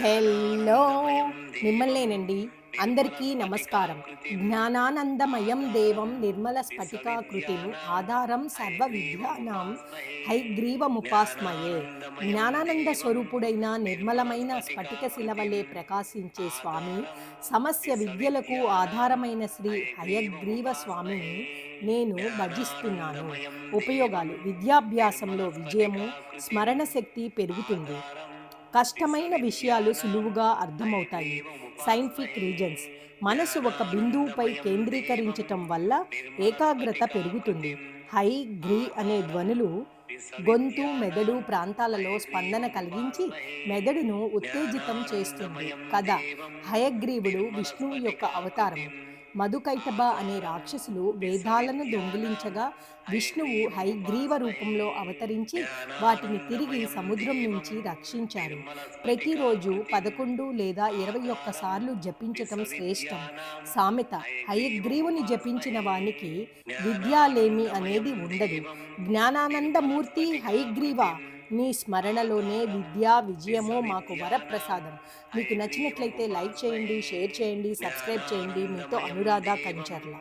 Hello మిమ్మల్నేనండి. అందరికీ నమస్కారం. జ్ఞానానందమయం దేవం నిర్మల స్ఫటికాకృతిం ఆధారం సర్వ విద్యానాం హయగ్రీవముపాస్మయే. జ్ఞానానంద స్వరూపుడైన నిర్మలమైన స్ఫటిక శిలవలే ప్రకాశించే స్వామి, సమస్య విద్యలకు ఆధారమైన శ్రీ హయగ్రీవ స్వామిని నేను భజిస్తున్నాను. ఉపయోగాలు: విద్యాభ్యాసంలో విజయము, స్మరణ శక్తి పెరుగుతుంది. కష్టమైన విషయాలు సులువుగా అర్థమవుతాయి. సైంటిఫిక్ రీజన్స్: మనసు ఒక బిందువుపై కేంద్రీకరించటం వల్ల ఏకాగ్రత పెరుగుతుంది. హై, గ్రీ అనే ధ్వనులు గొంతు, మెదడు ప్రాంతాలలో స్పందన కలిగించి మెదడును ఉత్తేజితం చేస్తుంది. కథ: హయగ్రీవుడు విష్ణువు యొక్క అవతారము. మధుకైటభ అనే రాక్షసులు వేదాలను దొంగిలించగా విష్ణువు హయగ్రీవ రూపంలో అవతరించి వాటిని తిరిగి సముద్రం నుంచి రక్షించారు. ప్రతిరోజు 11 లేదా 21 సార్లు జపించటం శ్రేష్టం. సామెత: హయగ్రీవుని జపించిన వానికి విద్యాలేమి అనేది ఉండదు. జ్ఞానానందమూర్తి హయగ్రీవ, నీ స్మరణలోనే విద్యా విజయమో మాకు వరప్రసాదం. మీకు నచ్చినట్లయితే లైక్ చేయండి, షేర్ చేయండి, సబ్స్క్రైబ్ చేయండి. మీతో అనురాధ కంచర్ల.